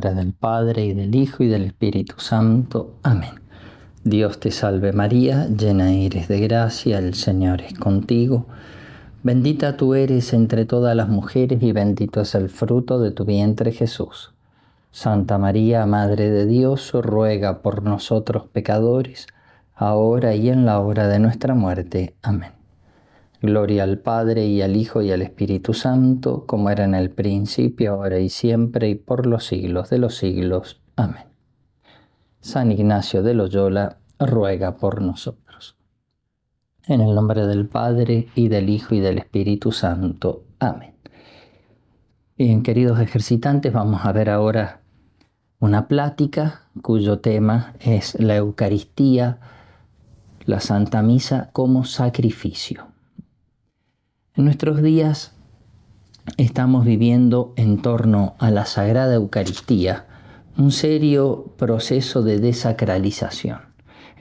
nombre del Padre, y del Hijo, y del Espíritu Santo. Amén. Dios te salve María, llena eres de gracia, el Señor es contigo. Bendita tú eres entre todas las mujeres, y bendito es el fruto de tu vientre Jesús. Santa María, Madre de Dios, ruega por nosotros pecadores, ahora y en la hora de nuestra muerte. Amén. Gloria al Padre, y al Hijo, y al Espíritu Santo, como era en el principio, ahora y siempre, y por los siglos de los siglos. Amén. San Ignacio de Loyola ruega por nosotros. En el nombre del Padre, y del Hijo, y del Espíritu Santo. Amén. Bien, queridos ejercitantes, vamos a ver ahora una plática cuyo tema es la Eucaristía, la Santa Misa como sacrificio. En nuestros días estamos viviendo en torno a la Sagrada Eucaristía un serio proceso de desacralización,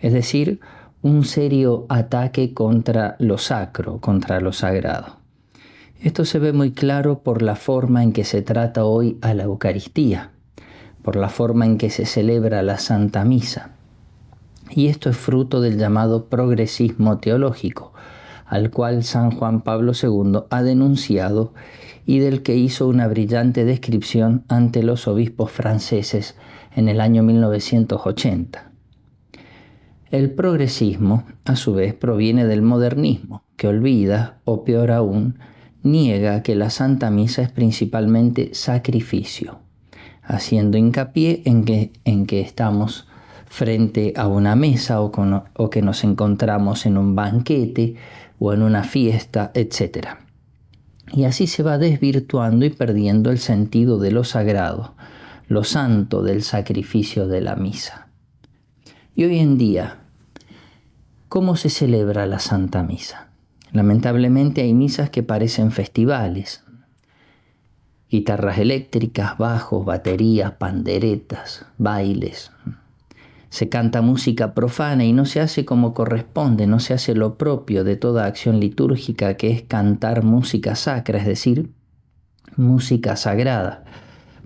es decir, un serio ataque contra lo sacro, contra lo sagrado. Esto se ve muy claro por la forma en que se trata hoy a la Eucaristía, por la forma en que se celebra la Santa Misa. Y esto es fruto del llamado progresismo teológico, al cual San Juan Pablo II ha denunciado y del que hizo una brillante descripción ante los obispos franceses en el año 1980. El progresismo, a su vez, proviene del modernismo, que olvida, o peor aún, niega que la Santa Misa es principalmente sacrificio, haciendo hincapié en que estamos frente a una mesa o que nos encontramos en un banquete o en una fiesta, etc. Y así se va desvirtuando y perdiendo el sentido de lo sagrado, lo santo del sacrificio de la misa. Y hoy en día, ¿cómo se celebra la Santa Misa? Lamentablemente hay misas que parecen festivales. Guitarras eléctricas, bajos, baterías, panderetas, bailes. Se canta música profana y no se hace como corresponde, no se hace lo propio de toda acción litúrgica, que es cantar música sacra, es decir, música sagrada,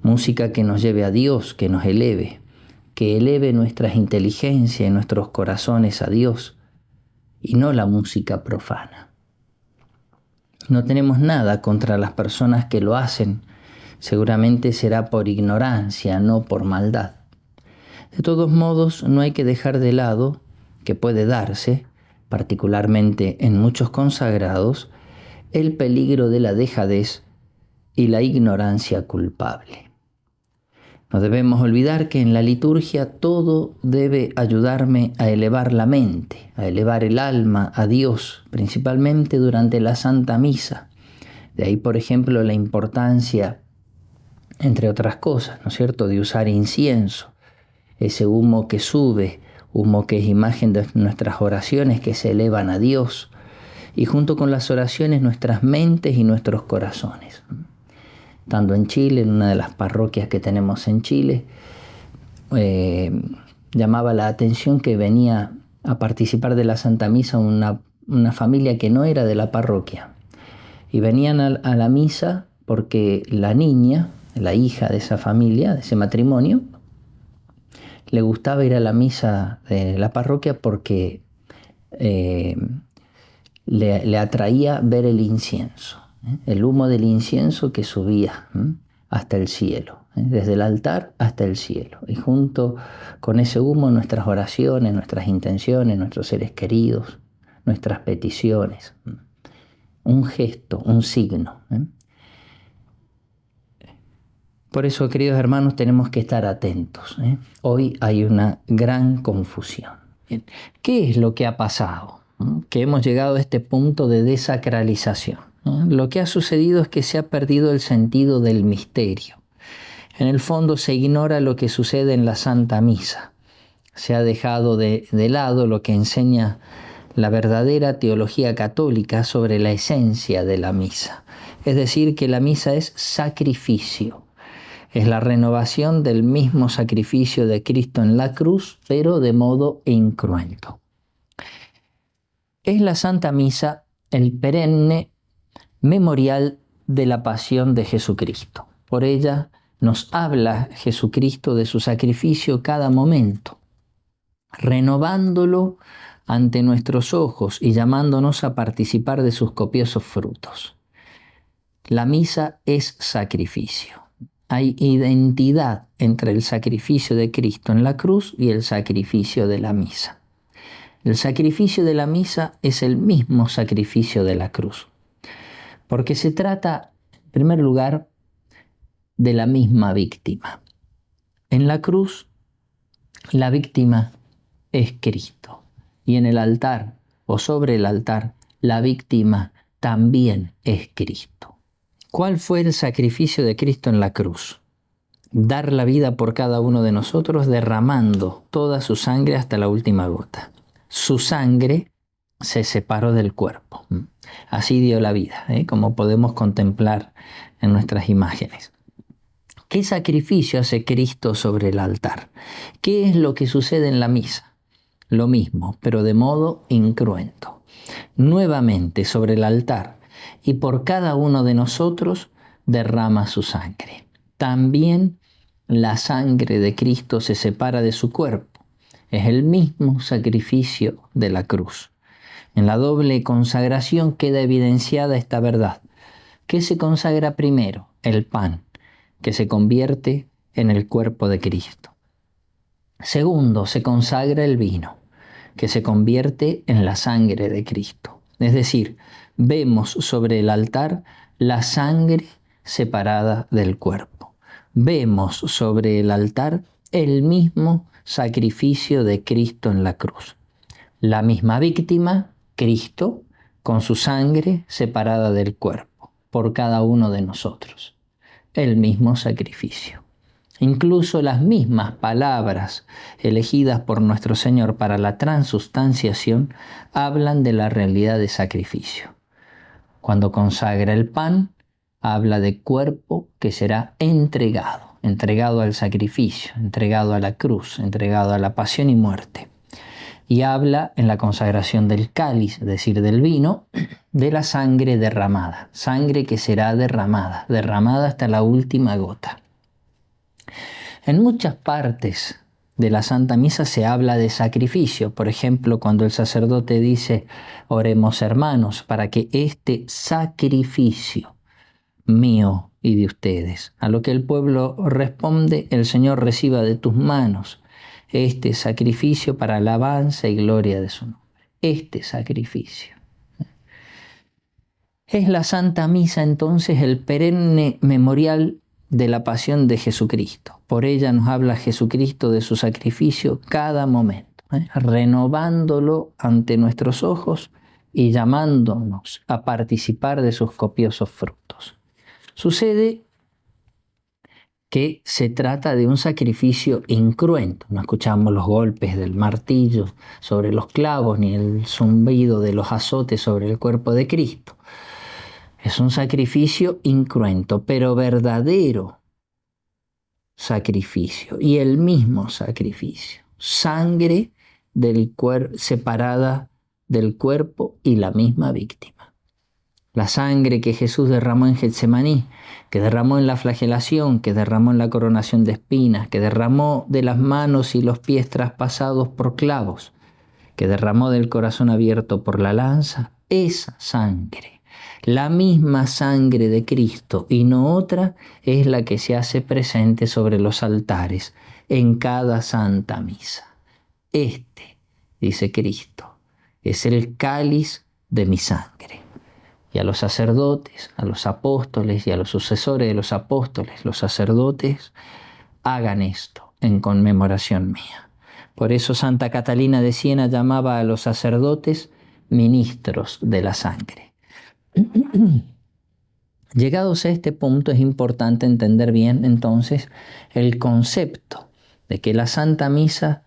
música que nos lleve a Dios, que nos eleve, que eleve nuestras inteligencias y nuestros corazones a Dios, y no la música profana. No tenemos nada contra las personas que lo hacen, seguramente será por ignorancia, no por maldad. De todos modos, no hay que dejar de lado que puede darse, particularmente en muchos consagrados, el peligro de la dejadez y la ignorancia culpable. No debemos olvidar que en la liturgia todo debe ayudarme a elevar la mente, a elevar el alma a Dios, principalmente durante la Santa Misa. De ahí, por ejemplo, la importancia, entre otras cosas, ¿no es cierto?, de usar incienso. Ese humo que sube, humo que es imagen de nuestras oraciones que se elevan a Dios, y junto con las oraciones nuestras mentes y nuestros corazones. Estando en Chile, en una de las parroquias que tenemos en Chile, llamaba la atención que venía a participar de la Santa Misa una familia que no era de la parroquia, y venían a la misa porque la niña, la hija de esa familia, de ese matrimonio, le gustaba ir a la misa de la parroquia porque le atraía ver el incienso, el humo del incienso que subía hasta el cielo, desde el altar hasta el cielo. Y junto con ese humo nuestras oraciones, nuestras intenciones, nuestros seres queridos, nuestras peticiones. Un gesto, un signo. Por eso, queridos hermanos, tenemos que estar atentos. Hoy hay una gran confusión. ¿Qué es lo que ha pasado? Que hemos llegado a este punto de desacralización. Lo que ha sucedido es que se ha perdido el sentido del misterio. En el fondo se ignora lo que sucede en la Santa Misa. Se ha dejado de lado lo que enseña la verdadera teología católica sobre la esencia de la misa. Es decir, que la misa es sacrificio. Es la renovación del mismo sacrificio de Cristo en la cruz, pero de modo incruento. Es la Santa Misa el perenne memorial de la pasión de Jesucristo. Por ella nos habla Jesucristo de su sacrificio cada momento, renovándolo ante nuestros ojos y llamándonos a participar de sus copiosos frutos. La misa es sacrificio. Hay identidad entre el sacrificio de Cristo en la cruz y el sacrificio de la misa. El sacrificio de la misa es el mismo sacrificio de la cruz, porque se trata, en primer lugar, de la misma víctima. En la cruz, la víctima es Cristo, y en el altar o sobre el altar, la víctima también es Cristo. ¿Cuál fue el sacrificio de Cristo en la cruz? Dar la vida por cada uno de nosotros, derramando toda su sangre hasta la última gota. Su sangre se separó del cuerpo. Así dio la vida, como podemos contemplar en nuestras imágenes. ¿Qué sacrificio hace Cristo sobre el altar? ¿Qué es lo que sucede en la misa? Lo mismo, pero de modo incruento. Nuevamente sobre el altar y por cada uno de nosotros derrama su sangre. También la sangre de Cristo se separa de su cuerpo. Es el mismo sacrificio de la cruz. En la doble consagración queda evidenciada esta verdad. ¿Qué se consagra primero? El pan, que se convierte en el cuerpo de Cristo. Segundo, se consagra el vino, que se convierte en la sangre de Cristo. Es decir, vemos sobre el altar la sangre separada del cuerpo. Vemos sobre el altar el mismo sacrificio de Cristo en la cruz. La misma víctima, Cristo, con su sangre separada del cuerpo, por cada uno de nosotros. El mismo sacrificio. Incluso las mismas palabras elegidas por nuestro Señor para la transustanciación hablan de la realidad de sacrificio. Cuando consagra el pan, habla de cuerpo que será entregado al sacrificio, entregado a la cruz, entregado a la pasión y muerte. Y habla en la consagración del cáliz, es decir, del vino, de la sangre derramada, sangre que será derramada hasta la última gota. En muchas partes de la Santa Misa se habla de sacrificio. Por ejemplo, cuando el sacerdote dice, oremos hermanos, para que este sacrificio mío y de ustedes, a lo que el pueblo responde, el Señor reciba de tus manos este sacrificio para alabanza y gloria de su nombre. Este sacrificio. Es la Santa Misa entonces el perenne memorial de la pasión de Jesucristo. Por ella nos habla Jesucristo de su sacrificio cada momento, renovándolo ante nuestros ojos y llamándonos a participar de sus copiosos frutos. Sucede que se trata de un sacrificio incruento. No escuchamos los golpes del martillo sobre los clavos ni el zumbido de los azotes sobre el cuerpo de Cristo. Es un sacrificio incruento, pero verdadero sacrificio y el mismo sacrificio. Sangre separada del cuerpo y la misma víctima. La sangre que Jesús derramó en Getsemaní, que derramó en la flagelación, que derramó en la coronación de espinas, que derramó de las manos y los pies traspasados por clavos, que derramó del corazón abierto por la lanza, esa sangre, la misma sangre de Cristo y no otra, es la que se hace presente sobre los altares en cada Santa Misa. Este, dice Cristo, es el cáliz de mi sangre. Y a los sacerdotes, a los apóstoles y a los sucesores de los apóstoles, los sacerdotes, hagan esto en conmemoración mía. Por eso Santa Catalina de Siena llamaba a los sacerdotes ministros de la sangre. Llegados a este punto es importante entender bien entonces el concepto de que la Santa Misa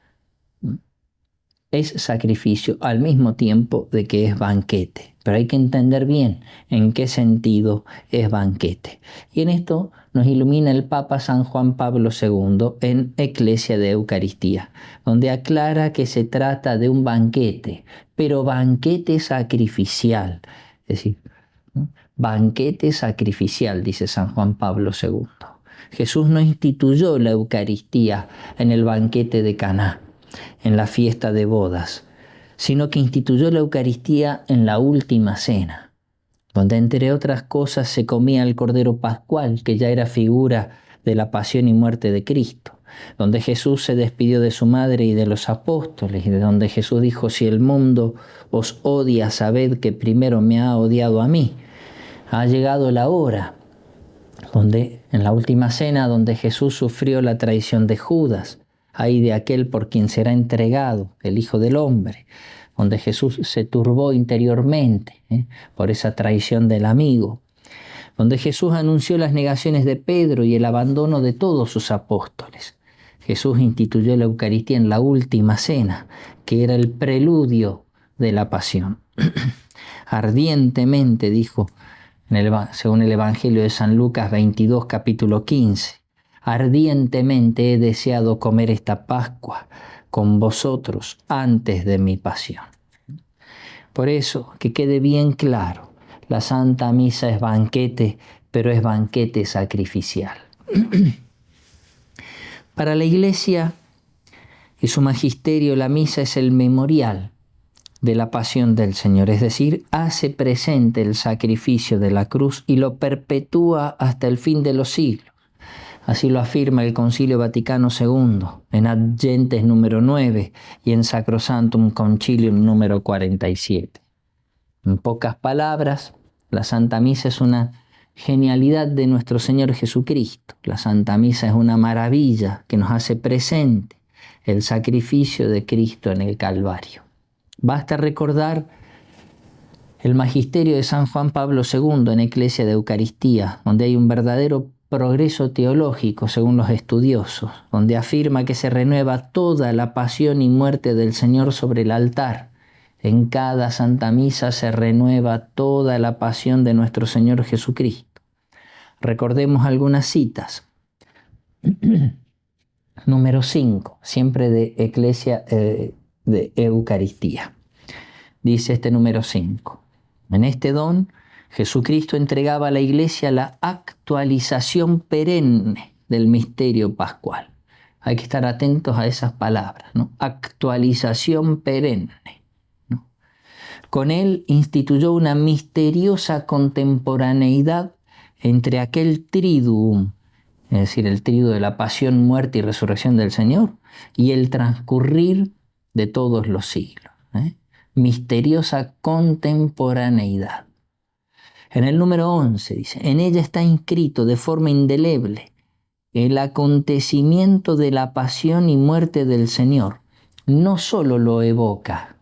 es sacrificio al mismo tiempo de que es banquete. Pero hay que entender bien en qué sentido es banquete. Y en esto nos ilumina el Papa San Juan Pablo II en Ecclesia de Eucaristía, donde aclara que se trata de un banquete, pero banquete sacrificial. Es decir, banquete sacrificial, dice San Juan Pablo II. Jesús no instituyó la Eucaristía en el banquete de Caná, en la fiesta de bodas, sino que instituyó la Eucaristía en la última cena, donde entre otras cosas se comía el Cordero Pascual, que ya era figura de la pasión y muerte de Cristo, donde Jesús se despidió de su madre y de los apóstoles, y de donde Jesús dijo: si el mundo os odia, sabed que primero me ha odiado a mí. Ha llegado la hora, donde en la última cena, donde Jesús sufrió la traición de Judas, ay de aquel por quien será entregado el Hijo del Hombre, donde Jesús se turbó interiormente por esa traición del amigo, donde Jesús anunció las negaciones de Pedro y el abandono de todos sus apóstoles. Jesús instituyó la Eucaristía en la última cena, que era el preludio de la pasión. Ardientemente, dijo, según el Evangelio de San Lucas 22, capítulo 15, ardientemente he deseado comer esta Pascua con vosotros antes de mi pasión. Por eso, que quede bien claro, la Santa Misa es banquete, pero es banquete sacrificial. Para la Iglesia y su magisterio, la misa es el memorial de la pasión del Señor, es decir, hace presente el sacrificio de la cruz y lo perpetúa hasta el fin de los siglos. Así lo afirma el Concilio Vaticano II, en Ad Gentes número 9 y en Sacrosanctum Concilium número 47. En pocas palabras, la Santa Misa es una genialidad de nuestro Señor Jesucristo. La Santa Misa es una maravilla que nos hace presente el sacrificio de Cristo en el Calvario. Basta recordar el magisterio de San Juan Pablo II en Eclesia de Eucaristía, donde hay un verdadero progreso teológico según los estudiosos, donde afirma que se renueva toda la pasión y muerte del Señor sobre el altar. En cada Santa Misa se renueva toda la pasión de nuestro Señor Jesucristo. Recordemos algunas citas. Número 5, siempre de Eclesia de Eucaristía. Dice este número 5. En este don, Jesucristo entregaba a la Iglesia la actualización perenne del misterio pascual. Hay que estar atentos a esas palabras, ¿no? Actualización perenne. Con él instituyó una misteriosa contemporaneidad entre aquel triduum, es decir, el triduo de la pasión, muerte y resurrección del Señor, y el transcurrir de todos los siglos. Misteriosa contemporaneidad. En el número 11 dice, en ella está inscrito de forma indeleble el acontecimiento de la pasión y muerte del Señor. No solo lo evoca,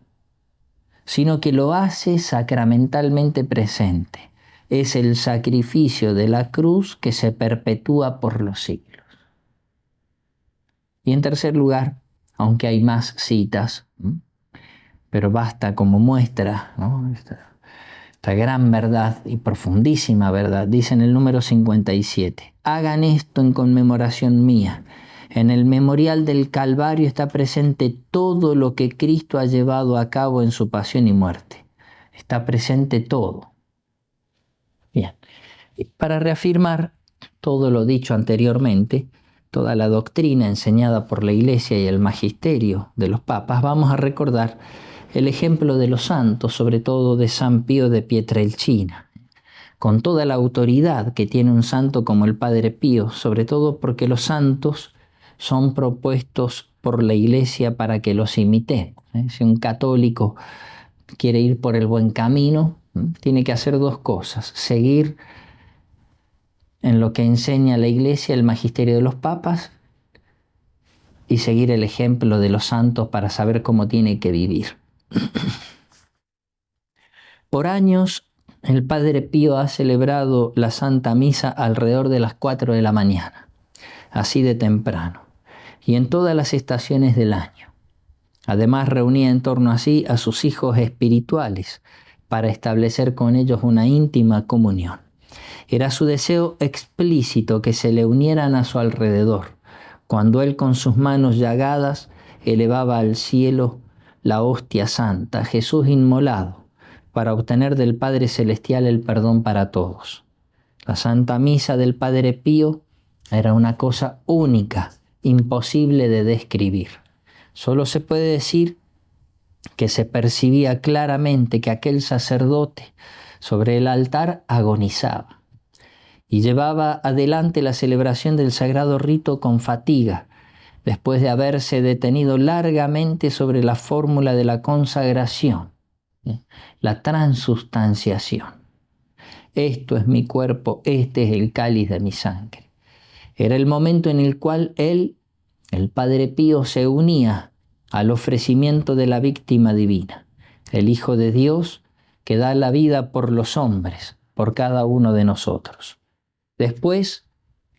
sino que lo hace sacramentalmente presente. Es el sacrificio de la cruz que se perpetúa por los siglos. Y en tercer lugar, aunque hay más citas, pero basta como muestra, ¿no? Esta gran verdad y profundísima verdad, dice en el número 57, hagan esto en conmemoración mía. En el memorial del Calvario está presente todo lo que Cristo ha llevado a cabo en su pasión y muerte. Está presente todo. Bien, para reafirmar todo lo dicho anteriormente, toda la doctrina enseñada por la Iglesia y el magisterio de los papas, vamos a recordar el ejemplo de los santos, sobre todo de San Pío de Pietrelcina, con toda la autoridad que tiene un santo como el Padre Pío, sobre todo porque los santos son propuestos por la Iglesia para que los imitemos. Si un católico quiere ir por el buen camino, tiene que hacer dos cosas: seguir en lo que enseña la Iglesia, el magisterio de los papas, y seguir el ejemplo de los santos para saber cómo tiene que vivir. Por años, el Padre Pío ha celebrado la Santa Misa alrededor de las 4 de la mañana, así de temprano, y en todas las estaciones del año. Además, reunía en torno a sí a sus hijos espirituales para establecer con ellos una íntima comunión. Era su deseo explícito que se le unieran a su alrededor, cuando él con sus manos llagadas elevaba al cielo la hostia santa, Jesús inmolado, para obtener del Padre Celestial el perdón para todos. La Santa Misa del Padre Pío Era una cosa única, imposible de describir. Solo se puede decir que se percibía claramente que aquel sacerdote sobre el altar agonizaba y llevaba adelante la celebración del sagrado rito con fatiga, después de haberse detenido largamente sobre la fórmula de la consagración, la transustanciación. Esto es mi cuerpo, este es el cáliz de mi sangre. Era el momento en el cual él, el Padre Pío, se unía al ofrecimiento de la víctima divina, el Hijo de Dios que da la vida por los hombres, por cada uno de nosotros. Después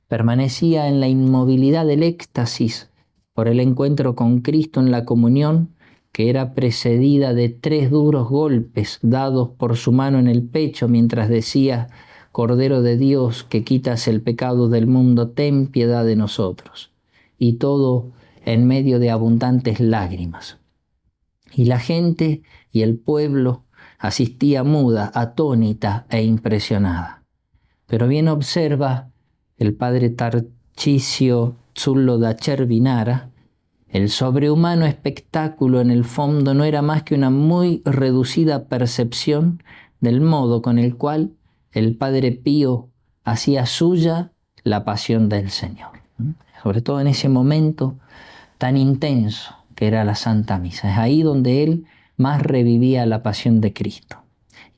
permanecía en la inmovilidad del éxtasis por el encuentro con Cristo en la comunión, que era precedida de 3 duros golpes dados por su mano en el pecho mientras decía: Cordero de Dios, que quitas el pecado del mundo, ten piedad de nosotros. Y todo en medio de abundantes lágrimas. Y la gente y el pueblo asistía muda, atónita e impresionada. Pero bien observa el padre Tarcisio Zullo da Cervinara, el sobrehumano espectáculo en el fondo no era más que una muy reducida percepción del modo con el cual el Padre Pío hacía suya la pasión del Señor. Sobre todo en ese momento tan intenso que era la Santa Misa. Es ahí donde él más revivía la pasión de Cristo.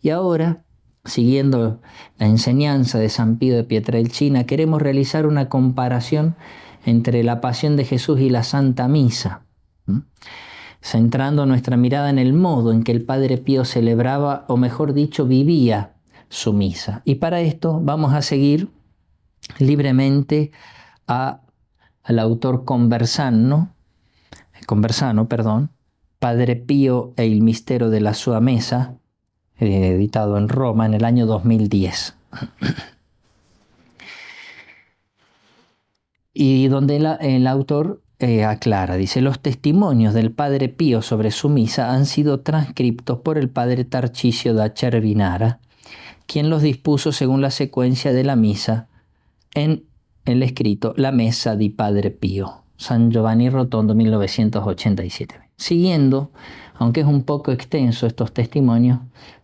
Y ahora, siguiendo la enseñanza de San Pío de Pietrelcina, queremos realizar una comparación entre la pasión de Jesús y la Santa Misa, centrando nuestra mirada en el modo en que el Padre Pío celebraba, o mejor dicho, vivía su misa. Y para esto vamos a seguir libremente al autor Conversano, Padre Pío e il mistero della sua mesa, editado en Roma en el año 2010. Y donde el autor aclara, dice: los testimonios del Padre Pío sobre su misa han sido transcriptos por el Padre Tarcisio da Cervinara, quien los dispuso según la secuencia de la misa en el escrito La Messa di Padre Pío, San Giovanni Rotondo, 1987. Siguiendo, aunque es un poco extenso estos testimonios,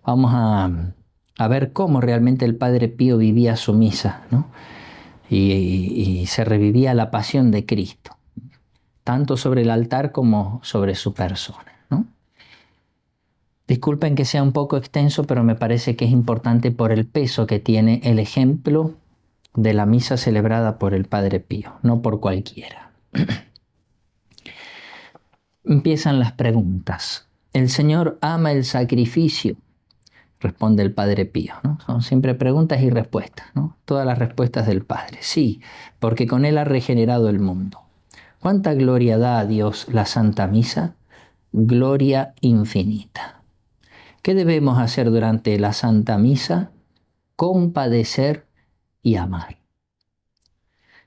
vamos a ver cómo realmente el Padre Pío vivía su misa, ¿no? Y se revivía la pasión de Cristo, tanto sobre el altar como sobre su persona, ¿no? Disculpen que sea un poco extenso, pero me parece que es importante por el peso que tiene el ejemplo de la misa celebrada por el Padre Pío, no por cualquiera. Empiezan las preguntas. ¿El Señor ama el sacrificio? Responde el Padre Pío, ¿no? Son siempre preguntas y respuestas, ¿no? Todas las respuestas del Padre. Sí, porque con Él ha regenerado el mundo. ¿Cuánta gloria da a Dios la Santa Misa? Gloria infinita. ¿Qué debemos hacer durante la Santa Misa? Compadecer y amar.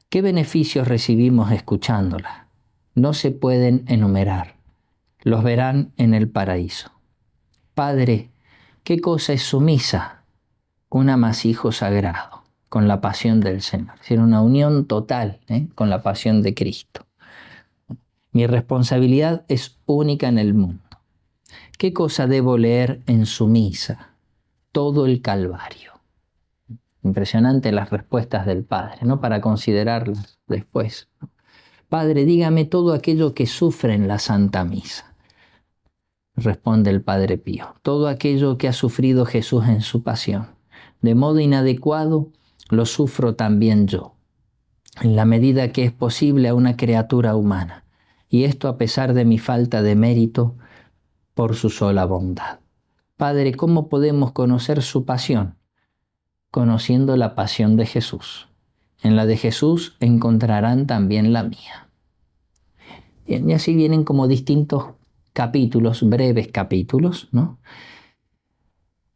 ¿Qué beneficios recibimos escuchándola? No se pueden enumerar. Los verán en el paraíso. Padre, ¿qué cosa es su misa? Un amasijo sagrado con la pasión del Señor. Es decir, una unión total con la pasión de Cristo. Mi responsabilidad es única en el mundo. ¿Qué cosa debo leer en su misa? Todo el Calvario. Impresionante las respuestas del Padre, ¿no? Para considerarlas después. Padre, dígame todo aquello que sufre en la Santa Misa. Responde el Padre Pío. Todo aquello que ha sufrido Jesús en su pasión. De modo inadecuado, lo sufro también yo, en la medida que es posible a una criatura humana. Y esto a pesar de mi falta de mérito por su sola bondad. Padre, ¿cómo podemos conocer su pasión? Conociendo la pasión de Jesús. En la de Jesús encontrarán también la mía. Y así vienen como distintos capítulos, breves capítulos, ¿no?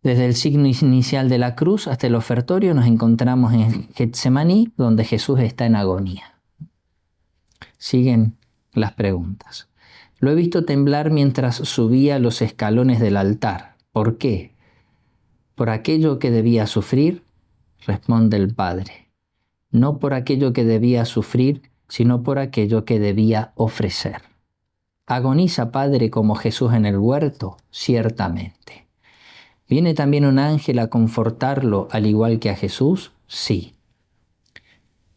Desde el signo inicial de la cruz hasta el ofertorio nos encontramos en Getsemaní, donde Jesús está en agonía. Siguen las preguntas. Lo he visto temblar mientras subía los escalones del altar. ¿Por qué? ¿Por aquello que debía sufrir? Responde el Padre. no por aquello que debía sufrir, sino por aquello que debía ofrecer. ¿Agoniza, Padre, como Jesús en el huerto? Ciertamente. ¿Viene también un ángel a confortarlo al igual que a Jesús? Sí.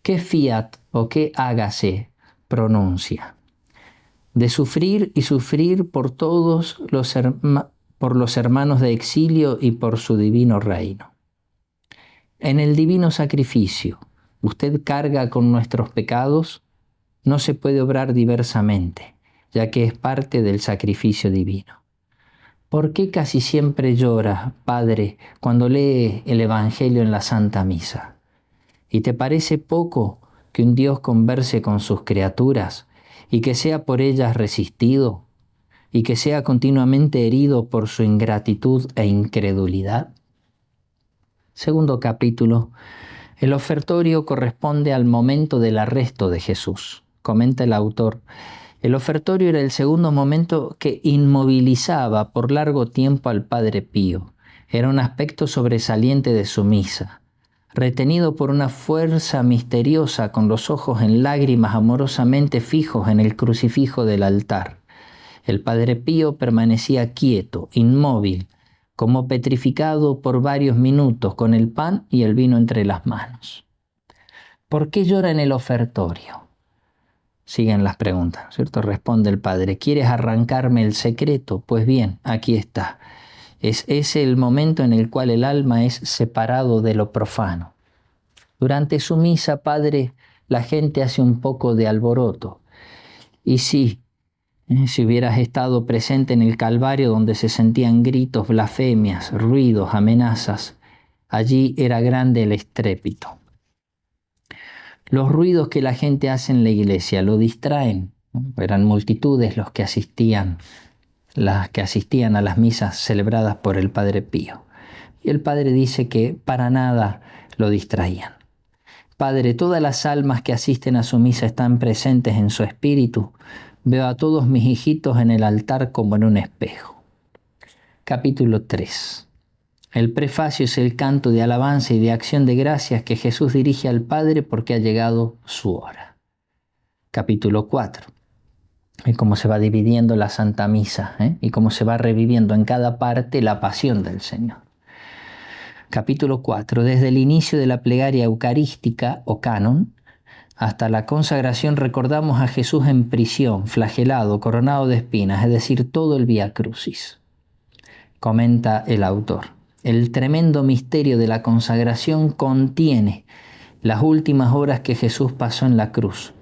¿Qué fiat o qué hágase pronuncia? De sufrir y sufrir por todos por los hermanos de exilio y por su divino reino. En el divino sacrificio, usted carga con nuestros pecados, no se puede obrar diversamente, ya que es parte del sacrificio divino. ¿Por qué casi siempre llora, Padre, cuando lee el Evangelio en la Santa Misa? ¿Y te parece poco que un Dios converse con sus criaturas y que sea por ellas resistido y que sea continuamente herido por su ingratitud e incredulidad? Segundo capítulo. El ofertorio corresponde al momento del arresto de Jesús. Comenta el autor: el ofertorio era el segundo momento que inmovilizaba por largo tiempo al Padre Pío. Era un aspecto sobresaliente de su misa. Retenido por una fuerza misteriosa, con los ojos en lágrimas amorosamente fijos en el crucifijo del altar, el Padre Pío permanecía quieto, inmóvil, como petrificado por varios minutos, con el pan y el vino entre las manos. ¿Por qué llora en el ofertorio? Siguen las preguntas, ¿cierto? Responde el Padre: ¿quieres arrancarme el secreto? Pues bien, aquí está. Es ese el momento en el cual el alma es separado de lo profano. Durante su misa, Padre, la gente hace un poco de alboroto. Y sí, si hubieras estado presente en el Calvario, donde se sentían gritos, blasfemias, ruidos, amenazas, allí era grande el estrépito. Los ruidos que la gente hace en la iglesia lo distraen. Eran multitudes los que asistían a las misas celebradas por el Padre Pío. Y el Padre dice que para nada lo distraían. Padre, todas las almas que asisten a su misa están presentes en su espíritu. Veo a todos mis hijitos en el altar como en un espejo. Capítulo 3. El prefacio es el canto de alabanza y de acción de gracias que Jesús dirige al Padre porque ha llegado su hora. Capítulo 4. Y cómo se va dividiendo la Santa Misa, y cómo se va reviviendo en cada parte la pasión del Señor. Capítulo 4. Desde el inicio de la plegaria eucarística o canon hasta la consagración recordamos a Jesús en prisión, flagelado, coronado de espinas, es decir, todo el Vía Crucis. Comenta el autor: el tremendo misterio de la consagración contiene las últimas horas que Jesús pasó en la cruz.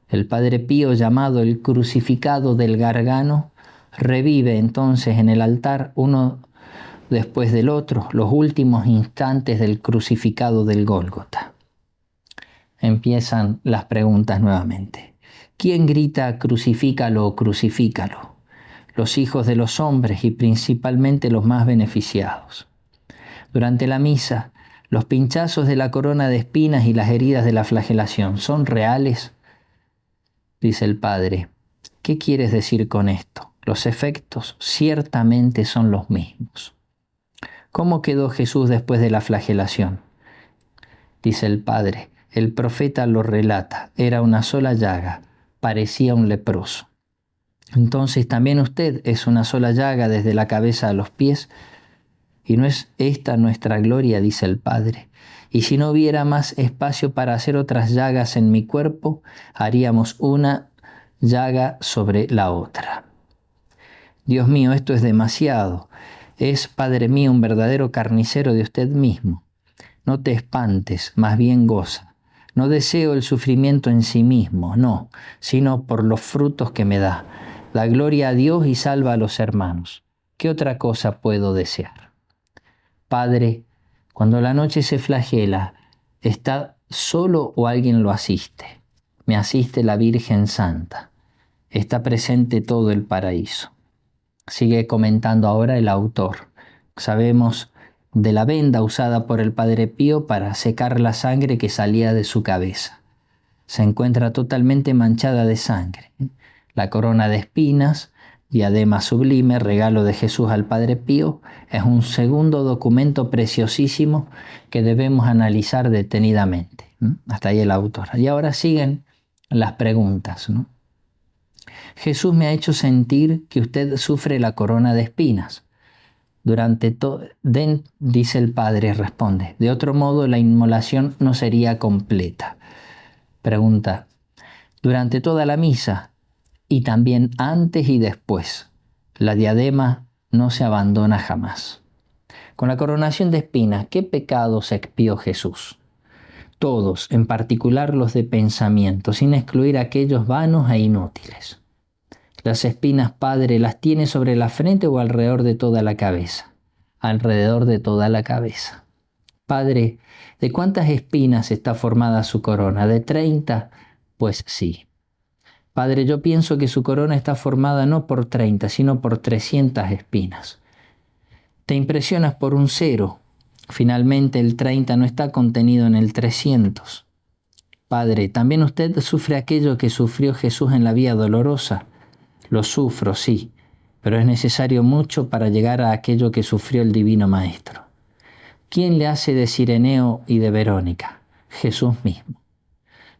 El Padre Pío, llamado el crucificado del Gargano, revive entonces en el altar, uno después del otro, los últimos instantes del crucificado del Gólgota. Empiezan las preguntas nuevamente. ¿Quién grita crucifícalo, crucifícalo? Los hijos de los hombres y principalmente los más beneficiados. Durante la misa, los pinchazos de la corona de espinas y las heridas de la flagelación, ¿son reales? Dice el Padre: ¿qué quieres decir con esto? Los efectos ciertamente son los mismos. ¿Cómo quedó Jesús después de la flagelación? Dice el Padre: el profeta lo relata, era una sola llaga, parecía un leproso. Entonces también usted es una sola llaga desde la cabeza a los pies. ¿Y no es esta nuestra gloria?, dice el Padre. Y si no hubiera más espacio para hacer otras llagas en mi cuerpo, haríamos una llaga sobre la otra. Dios mío, esto es demasiado. Es, Padre mío, un verdadero carnicero de usted mismo. No te espantes, más bien goza. No deseo el sufrimiento en sí mismo, no, sino por los frutos que me da. Da gloria a Dios y salva a los hermanos. ¿Qué otra cosa puedo desear? Padre, cuando la noche se flagela, ¿está solo o alguien lo asiste? Me asiste la Virgen Santa. Está presente todo el paraíso. Sigue comentando ahora el autor. Sabemos de la venda usada por el Padre Pío para secar la sangre que salía de su cabeza. Se encuentra totalmente manchada de sangre. La corona de espinas Diadema Sublime, regalo de Jesús al Padre Pío, es un segundo documento preciosísimo que debemos analizar detenidamente. Hasta ahí el autor. Y ahora siguen las preguntas, ¿no? Jesús me ha hecho sentir que usted sufre la corona de espinas. Durante todo, dice el Padre, responde. De otro modo, la inmolación no sería completa. Pregunta. Durante toda la misa y también antes y después, la diadema no se abandona jamás. Con la coronación de espinas, ¿qué pecados expió Jesús? Todos, en particular los de pensamiento, sin excluir aquellos vanos e inútiles. Las espinas, Padre, ¿las tiene sobre la frente o alrededor de toda la cabeza? Alrededor de toda la cabeza. Padre, ¿de cuántas espinas está formada su corona? ¿De 30? Pues sí. Padre, yo pienso que su corona está formada no por 30, sino por 300 espinas. Te impresionas por un 0. Finalmente el 30 no está contenido en el 300. Padre, ¿también usted sufre aquello que sufrió Jesús en la vía dolorosa? Lo sufro, sí, pero es necesario mucho para llegar a aquello que sufrió el Divino Maestro. ¿Quién le hace de Cireneo y de Verónica? Jesús mismo.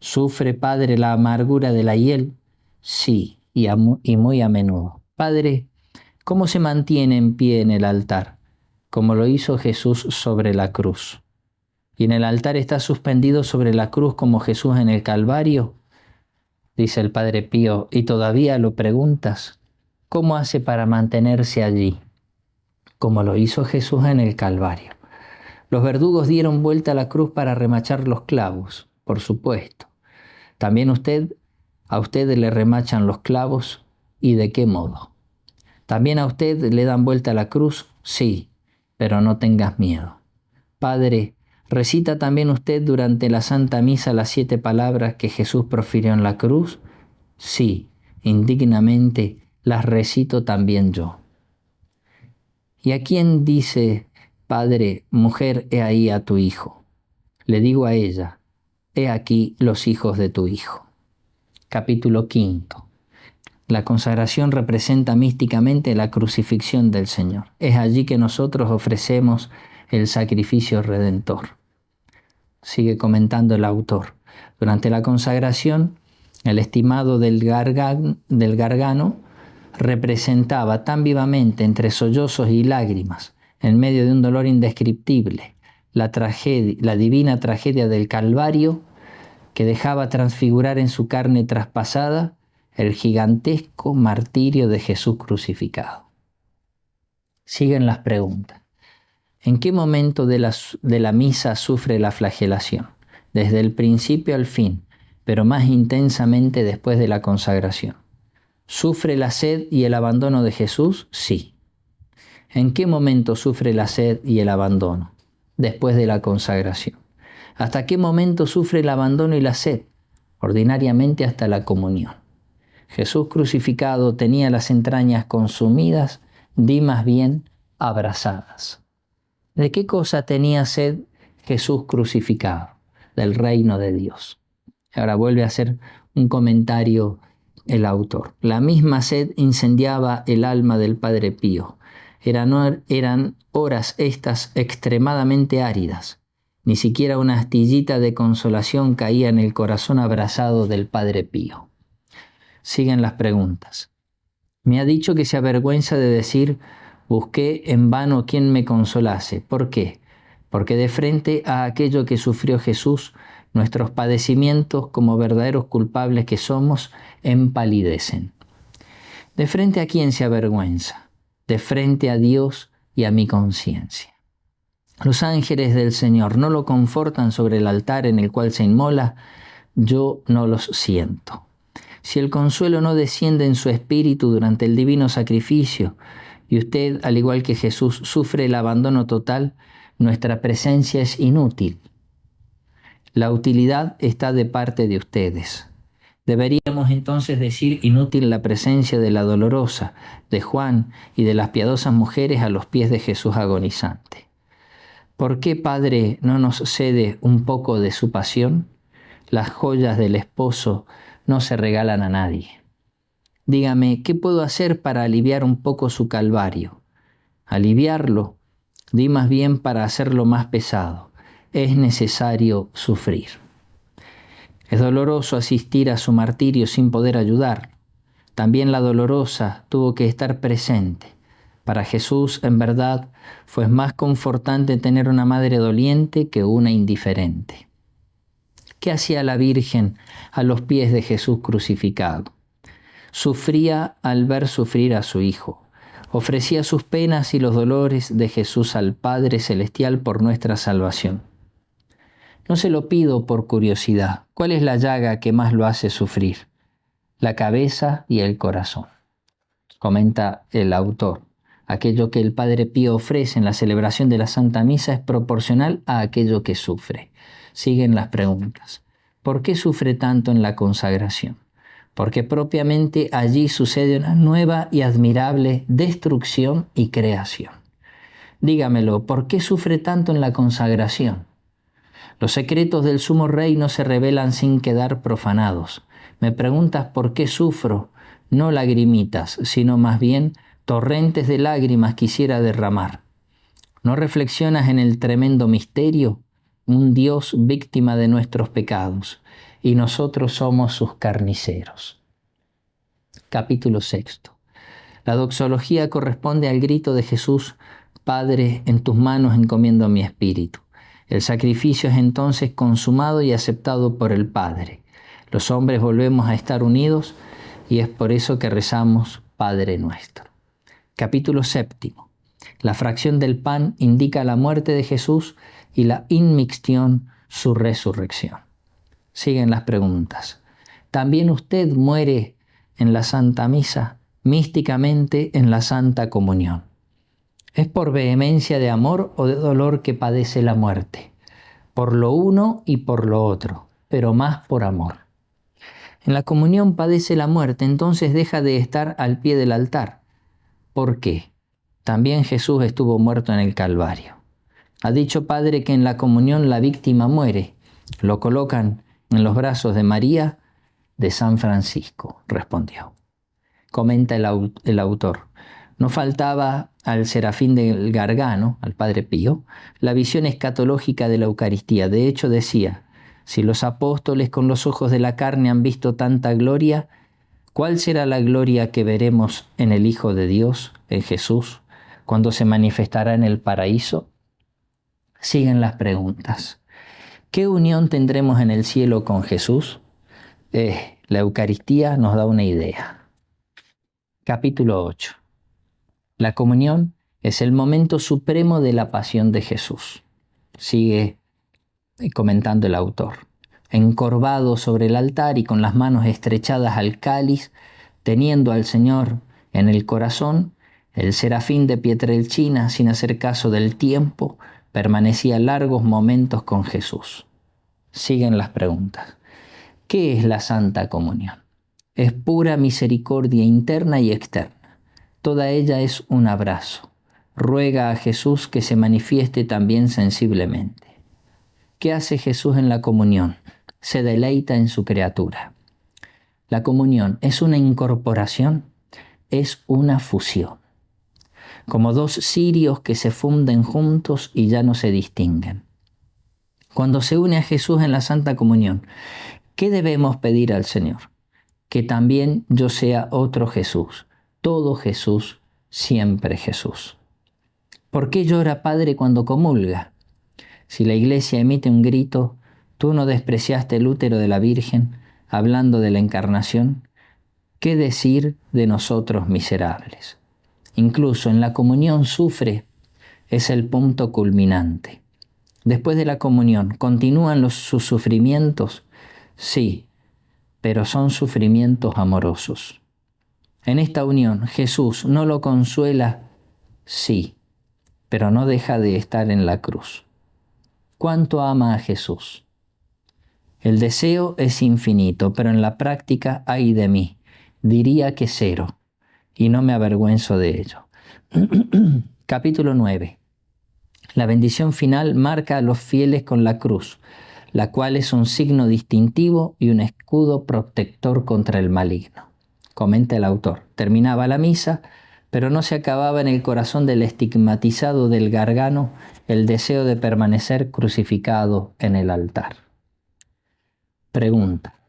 ¿Sufre, Padre, la amargura de la hiel? Sí, y muy a menudo. Padre, ¿cómo se mantiene en pie en el altar? Como lo hizo Jesús sobre la cruz. ¿Y en el altar está suspendido sobre la cruz como Jesús en el Calvario? Dice el Padre Pío, ¿y todavía lo preguntas? ¿Cómo hace para mantenerse allí? Como lo hizo Jesús en el Calvario. Los verdugos dieron vuelta a la cruz para remachar los clavos, por supuesto. También a usted le remachan los clavos, ¿y de qué modo? ¿También a usted le dan vuelta a la cruz? Sí, pero no tengas miedo. Padre, ¿recita también usted durante la Santa Misa las 7 palabras que Jesús profirió en la cruz? Sí, indignamente las recito también yo. ¿Y a quién dice, Padre, mujer, he ahí a tu hijo? Le digo a ella, he aquí los hijos de tu hijo. Capítulo 5. La consagración representa místicamente la crucifixión del Señor. Es allí que nosotros ofrecemos el sacrificio redentor. Sigue comentando el autor. Durante la consagración, el estimado del Gargano representaba tan vivamente entre sollozos y lágrimas, en medio de un dolor indescriptible, la divina tragedia del Calvario que dejaba transfigurar en su carne traspasada el gigantesco martirio de Jesús crucificado. Siguen las preguntas. ¿En qué momento de la misa sufre la flagelación? Desde el principio al fin, pero más intensamente después de la consagración. ¿Sufre la sed y el abandono de Jesús? Sí. ¿En qué momento sufre la sed y el abandono? Después de la consagración. ¿Hasta qué momento sufre el abandono y la sed? Ordinariamente hasta la comunión. Jesús crucificado tenía las entrañas consumidas, di más bien abrasadas. ¿De qué cosa tenía sed Jesús crucificado? Del reino de Dios. Ahora vuelve a hacer un comentario el autor. La misma sed incendiaba el alma del Padre Pío. Eran horas estas extremadamente áridas. Ni siquiera una astillita de consolación caía en el corazón abrasado del Padre Pío. Siguen las preguntas. Me ha dicho que se avergüenza de decir, busqué en vano quien me consolase. ¿Por qué? Porque de frente a aquello que sufrió Jesús, nuestros padecimientos, como verdaderos culpables que somos, empalidecen. ¿De frente a quién se avergüenza? De frente a Dios y a mi conciencia. Los ángeles del Señor no lo confortan sobre el altar en el cual se inmola, yo no los siento. Si el consuelo no desciende en su espíritu durante el divino sacrificio, y usted, al igual que Jesús, sufre el abandono total, nuestra presencia es inútil. La utilidad está de parte de ustedes. Deberíamos entonces decir inútil la presencia de la dolorosa, de Juan y de las piadosas mujeres a los pies de Jesús agonizante. ¿Por qué, Padre, no nos cede un poco de su pasión? Las joyas del esposo no se regalan a nadie. Dígame, ¿qué puedo hacer para aliviar un poco su calvario? Aliviarlo, di más bien para hacerlo más pesado. Es necesario sufrir. Es doloroso asistir a su martirio sin poder ayudar. También la dolorosa tuvo que estar presente. Para Jesús, en verdad, fue más confortante tener una madre doliente que una indiferente. ¿Qué hacía la Virgen a los pies de Jesús crucificado? Sufría al ver sufrir a su Hijo. Ofrecía sus penas y los dolores de Jesús al Padre Celestial por nuestra salvación. No se lo pido por curiosidad. ¿Cuál es la llaga que más lo hace sufrir? La cabeza y el corazón. Comenta el autor. Aquello que el Padre Pío ofrece en la celebración de la Santa Misa es proporcional a aquello que sufre. Siguen las preguntas. ¿Por qué sufre tanto en la consagración? Porque propiamente allí sucede una nueva y admirable destrucción y creación. Dígamelo, ¿por qué sufre tanto en la consagración? Los secretos del sumo rey no se revelan sin quedar profanados. Me preguntas por qué sufro, no lagrimitas, sino más bien torrentes de lágrimas quisiera derramar. ¿No reflexionas en el tremendo misterio? Un Dios víctima de nuestros pecados, y nosotros somos sus carniceros. Capítulo 6. La doxología corresponde al grito de Jesús: Padre, en tus manos encomiendo mi espíritu. El sacrificio es entonces consumado y aceptado por el Padre. Los hombres volvemos a estar unidos y es por eso que rezamos Padre Nuestro. Capítulo 7. La fracción del pan indica la muerte de Jesús y la inmixtión su resurrección. Siguen las preguntas. ¿También usted muere en la Santa Misa, místicamente en la Santa Comunión? ¿Es por vehemencia de amor o de dolor que padece la muerte? Por lo uno y por lo otro, pero más por amor. En la comunión padece la muerte, entonces deja de estar al pie del altar. ¿Por qué? También Jesús estuvo muerto en el Calvario. Ha dicho Padre que en la comunión la víctima muere. Lo colocan en los brazos de María, de San Francisco, respondió. Comenta el autor. No faltaba al Serafín del Gargano, al Padre Pío, la visión escatológica de la Eucaristía. De hecho decía, si los apóstoles con los ojos de la carne han visto tanta gloria, ¿cuál será la gloria que veremos en el Hijo de Dios, en Jesús, cuando se manifestará en el paraíso? Siguen las preguntas. ¿Qué unión tendremos en el cielo con Jesús? La Eucaristía nos da una idea. Capítulo 8. La comunión es el momento supremo de la pasión de Jesús. Sigue comentando el autor. Encorvado sobre el altar y con las manos estrechadas al cáliz, teniendo al Señor en el corazón, el serafín de Pietrelcina, sin hacer caso del tiempo, permanecía largos momentos con Jesús. Siguen las preguntas. ¿Qué es la Santa Comunión? Es pura misericordia interna y externa. Toda ella es un abrazo. Ruega a Jesús que se manifieste también sensiblemente. ¿Qué hace Jesús en la comunión? Se deleita en su criatura. La comunión es una incorporación, es una fusión. Como dos cirios que se funden juntos y ya no se distinguen. Cuando se une a Jesús en la Santa Comunión, ¿qué debemos pedir al Señor? Que también yo sea otro Jesús, todo Jesús, siempre Jesús. ¿Por qué llora Padre cuando comulga? Si la Iglesia emite un grito, tú no despreciaste el útero de la Virgen, hablando de la Encarnación, ¿qué decir de nosotros miserables? Incluso en la comunión sufre, es el punto culminante. Después de la comunión, ¿continúan sus sufrimientos? Sí, pero son sufrimientos amorosos. En esta unión, Jesús no lo consuela, sí, pero no deja de estar en la cruz. ¿Cuánto ama a Jesús? El deseo es infinito, pero en la práctica, ay de mí, diría que 0, y no me avergüenzo de ello. Capítulo 9. La bendición final marca a los fieles con la cruz, la cual es un signo distintivo y un escudo protector contra el maligno. comenta el autor. Terminaba la misa, pero no se acababa en el corazón del estigmatizado del Gargano el deseo de permanecer crucificado en el altar. Pregunta: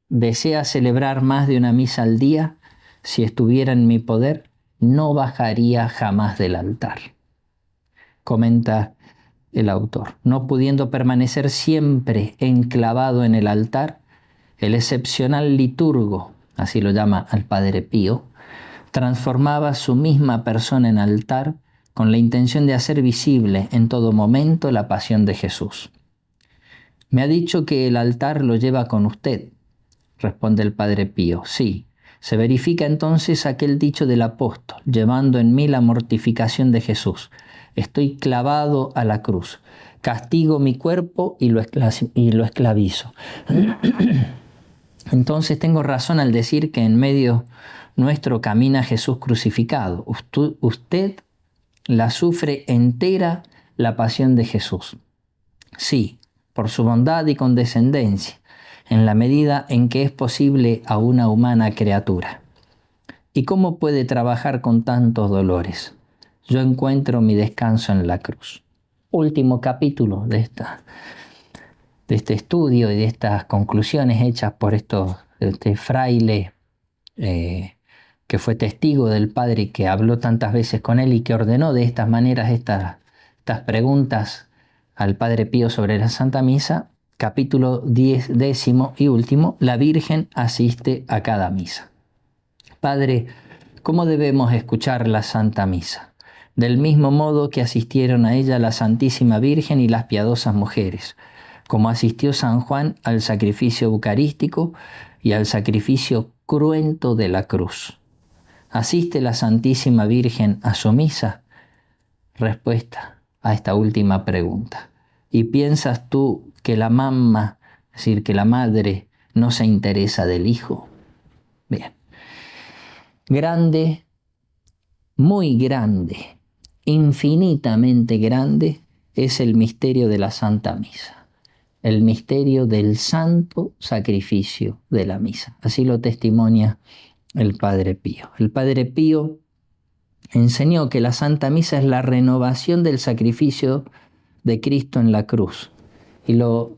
¿desea celebrar más de una misa al día? Si estuviera en mi poder, no bajaría jamás del altar. Comenta el autor. No pudiendo permanecer siempre enclavado en el altar, el excepcional liturgo, así lo llama al Padre Pío, transformaba su misma persona en altar con la intención de hacer visible en todo momento la pasión de Jesús. Me ha dicho que el altar lo lleva con usted, responde el Padre Pío. Sí, se verifica entonces aquel dicho del apóstol, llevando en mí la mortificación de Jesús. Estoy clavado a la cruz, castigo mi cuerpo y lo esclavizo. Entonces tengo razón al decir que en medio nuestro camina Jesús crucificado. Usted la sufre entera la pasión de Jesús. Sí, por su bondad y condescendencia, en la medida en que es posible a una humana criatura. ¿Y cómo puede trabajar con tantos dolores? Yo encuentro mi descanso en la cruz. Último capítulo de este estudio y de estas conclusiones hechas por este fraile que fue testigo del Padre y que habló tantas veces con él y que ordenó de estas maneras estas preguntas al Padre Pío sobre la Santa Misa. Capítulo 10 y último: la Virgen asiste a cada misa. Padre, ¿cómo debemos escuchar la Santa Misa? Del mismo modo que asistieron a ella la Santísima Virgen y las piadosas mujeres, como asistió San Juan al sacrificio eucarístico y al sacrificio cruento de la cruz. ¿Asiste la Santísima Virgen a su misa? Respuesta a esta última pregunta. ¿Y piensas tú que la mamá, es decir, que la madre, no se interesa del hijo? Bien. Grande, muy grande, infinitamente grande es el misterio de la Santa Misa, el misterio del santo sacrificio de la misa. Así lo testimonia el Padre Pío. El Padre Pío enseñó que la Santa Misa es la renovación del sacrificio de Cristo en la cruz. Y lo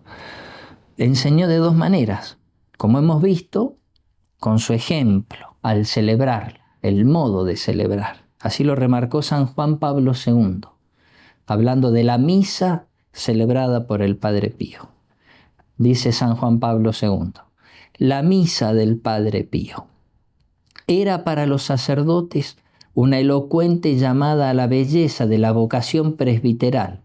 enseñó de dos maneras, como hemos visto, con su ejemplo, al celebrar, el modo de celebrar. Así lo remarcó San Juan Pablo II, hablando de la misa celebrada por el Padre Pío. Dice San Juan Pablo II, la misa del Padre Pío era para los sacerdotes una elocuente llamada a la belleza de la vocación presbiteral.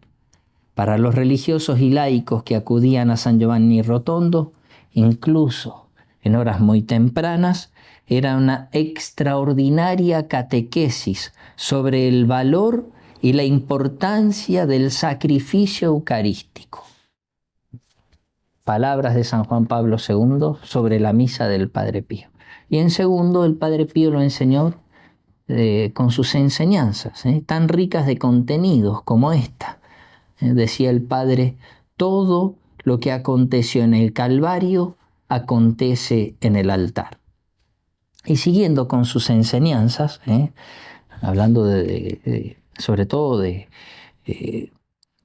Para los religiosos y laicos que acudían a San Giovanni Rotondo, incluso en horas muy tempranas, era una extraordinaria catequesis sobre el valor y la importancia del sacrificio eucarístico. Palabras de San Juan Pablo II sobre la misa del Padre Pío. Y en segundo, el Padre Pío lo enseñó con sus enseñanzas, tan ricas de contenidos como esta. Decía el Padre, todo lo que aconteció en el Calvario acontece en el altar. Y siguiendo con sus enseñanzas, hablando sobre todo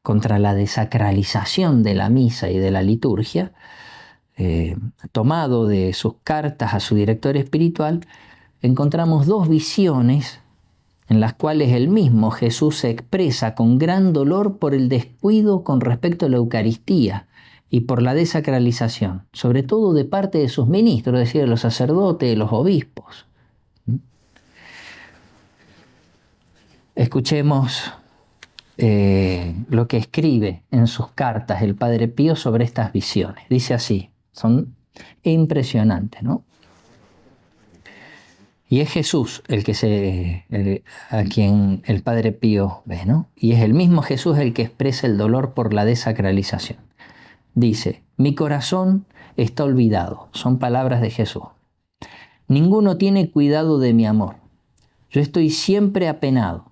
contra la desacralización de la misa y de la liturgia, tomado de sus cartas a su director espiritual, encontramos dos visiones en las cuales el mismo Jesús se expresa con gran dolor por el descuido con respecto a la Eucaristía y por la desacralización, sobre todo de parte de sus ministros, es decir, de los sacerdotes, de los obispos. Escuchemos lo que escribe en sus cartas el Padre Pío sobre estas visiones. Dice así, son impresionantes, ¿no? Y es Jesús a quien el Padre Pío ve, ¿no? Y es el mismo Jesús el que expresa el dolor por la desacralización. Dice, mi corazón está olvidado. Son palabras de Jesús. Ninguno tiene cuidado de mi amor. Yo estoy siempre apenado.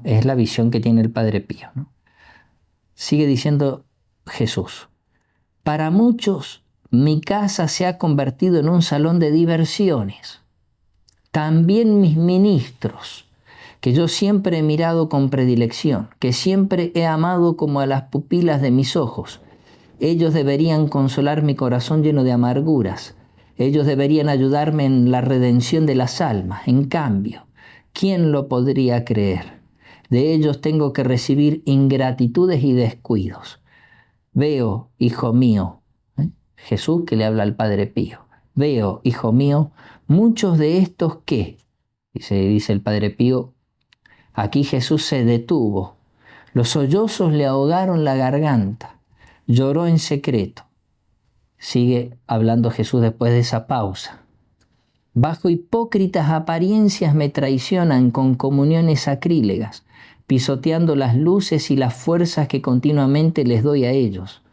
Es la visión que tiene el Padre Pío, ¿no? Sigue diciendo Jesús. Para muchos, mi casa se ha convertido en un salón de diversiones. también mis ministros, que yo siempre he mirado con predilección, que siempre he amado como a las pupilas de mis ojos. Ellos deberían consolar mi corazón lleno de amarguras. Ellos deberían ayudarme en la redención de las almas. En cambio, ¿quién lo podría creer? De ellos tengo que recibir ingratitudes y descuidos. Veo, hijo mío, Jesús que le habla al Padre Pío, veo, hijo mío, muchos de estos que, dice el Padre Pío, aquí Jesús se detuvo, los sollozos le ahogaron la garganta, lloró en secreto. Sigue hablando Jesús después de esa pausa. Bajo hipócritas apariencias me traicionan con comuniones sacrílegas, pisoteando las luces y las fuerzas que continuamente les doy a ellos.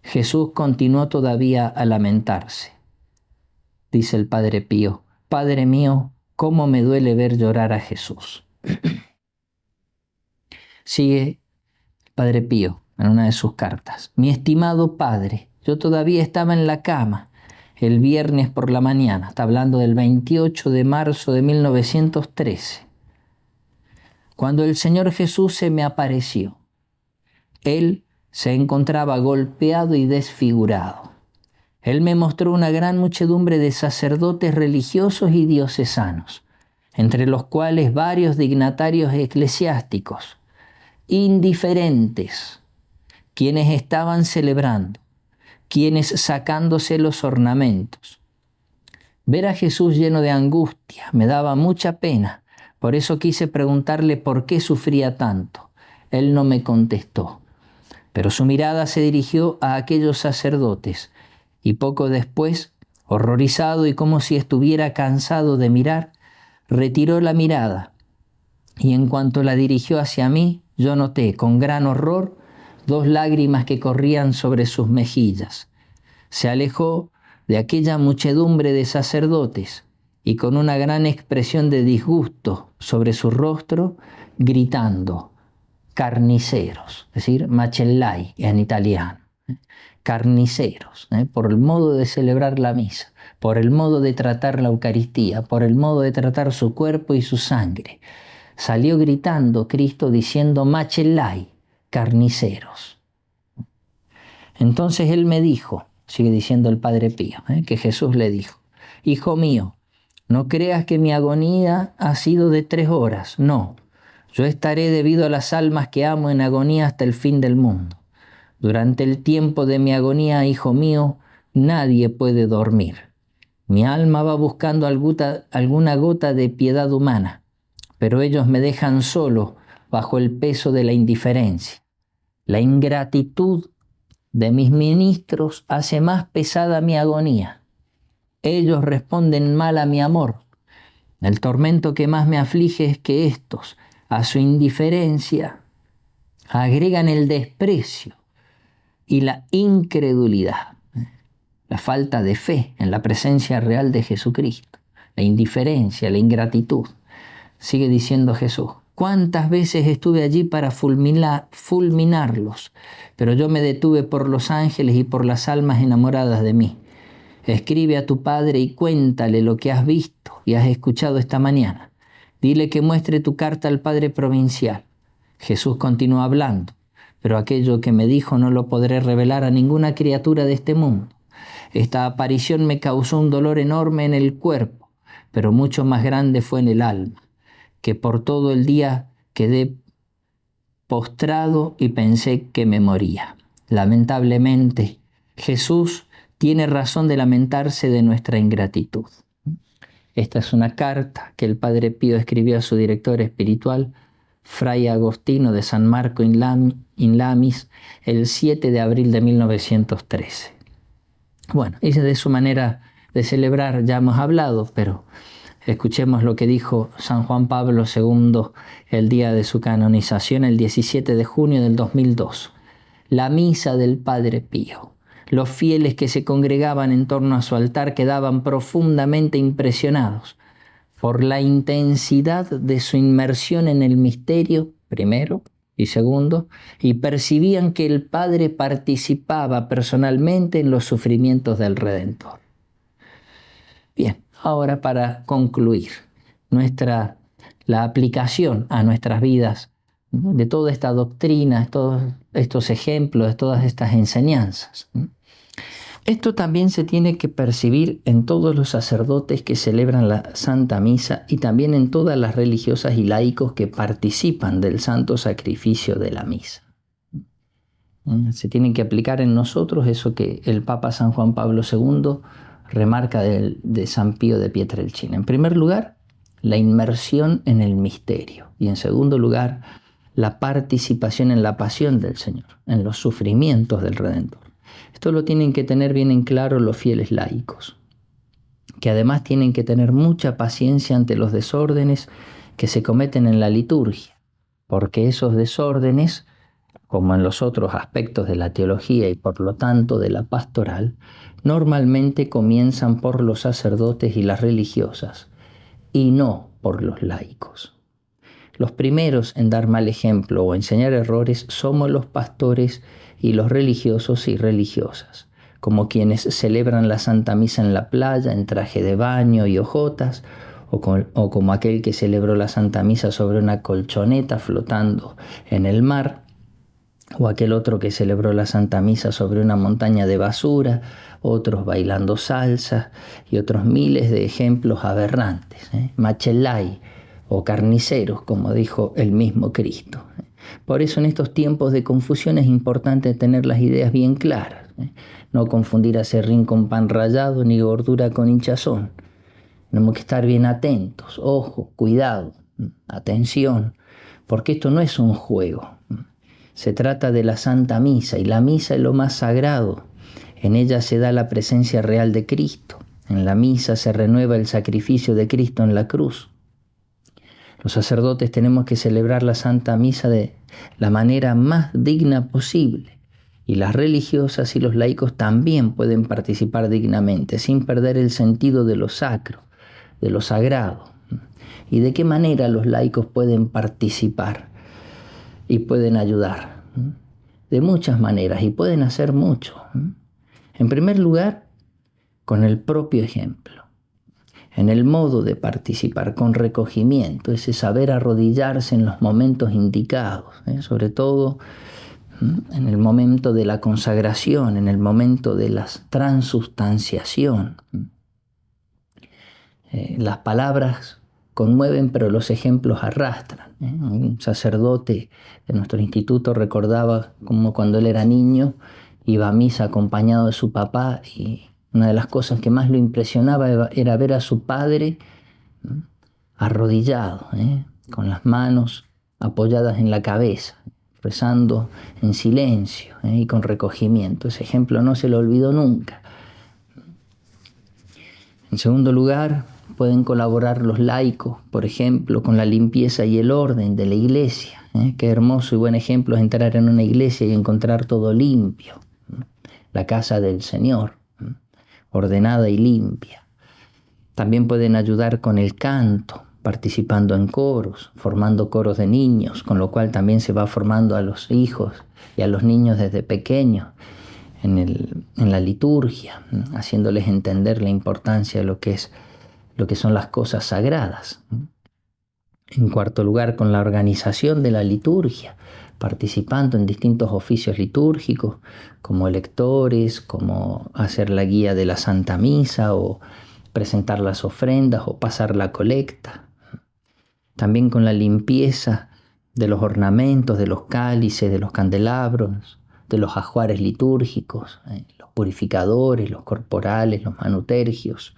Jesús continuó todavía a lamentarse. Dice el Padre Pío, Padre mío, cómo me duele ver llorar a Jesús. Sigue el Padre Pío en una de sus cartas. Mi estimado Padre, yo todavía estaba en la cama el viernes por la mañana, está hablando del 28 de marzo de 1913, cuando el Señor Jesús se me apareció. Él se encontraba golpeado y desfigurado. Él me mostró una gran muchedumbre de sacerdotes religiosos y diocesanos, entre los cuales varios dignatarios eclesiásticos, indiferentes, quienes estaban celebrando, quienes sacándose los ornamentos. Ver a Jesús lleno de angustia me daba mucha pena, por eso quise preguntarle por qué sufría tanto. Él no me contestó, pero su mirada se dirigió a aquellos sacerdotes y poco después, horrorizado y como si estuviera cansado de mirar, retiró la mirada y en cuanto la dirigió hacia mí, yo noté con gran horror 2 lágrimas que corrían sobre sus mejillas. Se alejó de aquella muchedumbre de sacerdotes y con una gran expresión de disgusto sobre su rostro, gritando, carniceros, es decir, macellai en italiano, carniceros, por el modo de celebrar la misa, por el modo de tratar la Eucaristía, por el modo de tratar su cuerpo y su sangre. Salió gritando Cristo diciendo, macellai, carniceros. Entonces él me dijo, sigue diciendo el Padre Pío, que Jesús le dijo, hijo mío, no creas que mi agonía ha sido de 3 horas, no, yo estaré debido a las almas que amo en agonía hasta el fin del mundo. Durante el tiempo de mi agonía, hijo mío, nadie puede dormir. Mi alma va buscando alguna gota de piedad humana, pero ellos me dejan solo bajo el peso de la indiferencia. La ingratitud de mis ministros hace más pesada mi agonía. Ellos responden mal a mi amor. El tormento que más me aflige es que estos, a su indiferencia, agregan el desprecio y la incredulidad, la falta de fe en la presencia real de Jesucristo, la indiferencia, la ingratitud. Sigue diciendo Jesús, ¿cuántas veces estuve allí para fulminarlos? Pero yo me detuve por los ángeles y por las almas enamoradas de mí. Escribe a tu padre y cuéntale lo que has visto y has escuchado esta mañana. Dile que muestre tu carta al padre provincial. Jesús continuó hablando, pero aquello que me dijo no lo podré revelar a ninguna criatura de este mundo. Esta aparición me causó un dolor enorme en el cuerpo, pero mucho más grande fue en el alma, que por todo el día quedé postrado y pensé que me moría. Lamentablemente, Jesús tiene razón de lamentarse de nuestra ingratitud. Esta es una carta que el Padre Pío escribió a su director espiritual, Fray Agostino de San Marco in Lamis, el 7 de abril de 1913. Bueno, y de su manera de celebrar ya hemos hablado, pero escuchemos lo que dijo San Juan Pablo II el día de su canonización, el 17 de junio del 2002. La misa del Padre Pío. Los fieles que se congregaban en torno a su altar quedaban profundamente impresionados por la intensidad de su inmersión en el misterio, primero, y segundo, y percibían que el Padre participaba personalmente en los sufrimientos del Redentor. Bien, Ahora, para concluir la aplicación a nuestras vidas de toda esta doctrina, todos estos ejemplos, de todas estas enseñanzas. Esto también se tiene que percibir en todos los sacerdotes que celebran la Santa Misa y también en todas las religiosas y laicos que participan del santo sacrificio de la misa. Se tiene que aplicar en nosotros eso que el Papa San Juan Pablo II remarca de San Pío de Pietrelcina. En primer lugar, la inmersión en el misterio y en segundo lugar, la participación en la pasión del Señor, en los sufrimientos del Redentor. Esto lo tienen que tener bien en claro los fieles laicos, que además tienen que tener mucha paciencia ante los desórdenes que se cometen en la liturgia, porque esos desórdenes, como en los otros aspectos de la teología y por lo tanto de la pastoral, normalmente comienzan por los sacerdotes y las religiosas, y no por los laicos. Los primeros en dar mal ejemplo o enseñar errores somos los pastores y los religiosos y religiosas, como quienes celebran la Santa Misa en la playa en traje de baño y hojotas, o como aquel que celebró la Santa Misa sobre una colchoneta flotando en el mar, o aquel otro que celebró la Santa Misa sobre una montaña de basura, otros bailando salsa y otros miles de ejemplos aberrantes, machelay o carniceros, como dijo el mismo Cristo. Por eso en estos tiempos de confusión es importante tener las ideas bien claras, no confundir aserrín con pan rallado ni gordura con hinchazón. Tenemos que estar bien atentos, ojo, cuidado, atención, porque esto no es un juego. Se trata de la Santa Misa y la misa es lo más sagrado. En ella se da la presencia real de Cristo. En la misa se renueva el sacrificio de Cristo en la cruz. Los sacerdotes tenemos que celebrar la Santa Misa de la manera más digna posible. Y las religiosas y los laicos también pueden participar dignamente, sin perder el sentido de lo sacro, de lo sagrado. ¿Y de qué manera los laicos pueden participar y pueden ayudar? De muchas maneras, y pueden hacer mucho. En primer lugar, con el propio ejemplo. En el modo de participar con recogimiento, ese saber arrodillarse en los momentos indicados, sobre todo en el momento de la consagración, en el momento de la transustanciación. Las palabras conmueven, pero los ejemplos arrastran. Un sacerdote de nuestro instituto recordaba cómo cuando él era niño iba a misa acompañado de su papá y una de las cosas que más lo impresionaba era ver a su padre arrodillado, con las manos apoyadas en la cabeza, rezando en silencio y con recogimiento. Ese ejemplo no se lo olvidó nunca. En segundo lugar, pueden colaborar los laicos, por ejemplo, con la limpieza y el orden de la iglesia. Qué hermoso y buen ejemplo es entrar en una iglesia y encontrar todo limpio. La casa del Señor, ordenada y limpia. También pueden ayudar con el canto, participando en coros, formando coros de niños, con lo cual también se va formando a los hijos y a los niños desde pequeños en la liturgia, haciéndoles entender la importancia de lo que son las cosas sagradas. En cuarto lugar, con la organización de la liturgia, participando en distintos oficios litúrgicos, como lectores, como hacer la guía de la Santa Misa, o presentar las ofrendas, o pasar la colecta. También con la limpieza de los ornamentos, de los cálices, de los candelabros, de los ajuares litúrgicos, los purificadores, los corporales, los manutergios.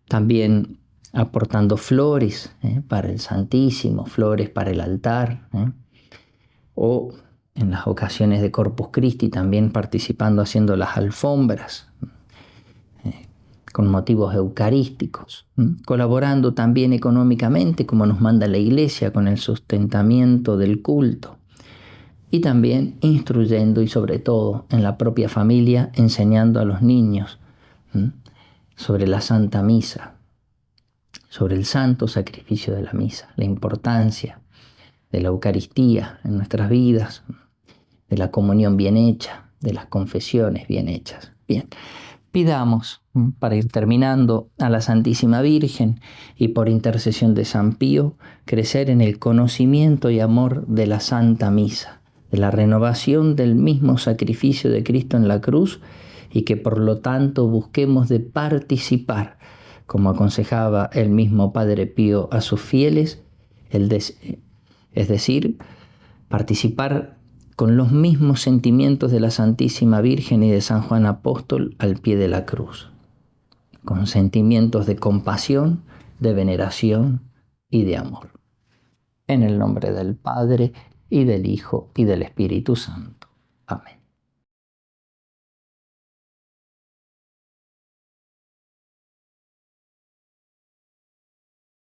También aportando flores para el Santísimo, flores para el altar, o en las ocasiones de Corpus Christi también participando haciendo las alfombras con motivos eucarísticos, colaborando también económicamente como nos manda la Iglesia con el sustentamiento del culto, y también instruyendo y sobre todo en la propia familia enseñando a los niños sobre la Santa Misa, sobre el santo sacrificio de la misa, la importancia de la Eucaristía en nuestras vidas, de la comunión bien hecha, de las confesiones bien hechas. Bien, Pidamos, para ir terminando, a la Santísima Virgen y por intercesión de San Pío, crecer en el conocimiento y amor de la Santa Misa, de la renovación del mismo sacrificio de Cristo en la cruz, y que por lo tanto busquemos de participar, como aconsejaba el mismo Padre Pío a sus fieles, es decir, participar con los mismos sentimientos de la Santísima Virgen y de San Juan Apóstol al pie de la cruz, con sentimientos de compasión, de veneración y de amor. En el nombre del Padre, y del Hijo, y del Espíritu Santo. Amén.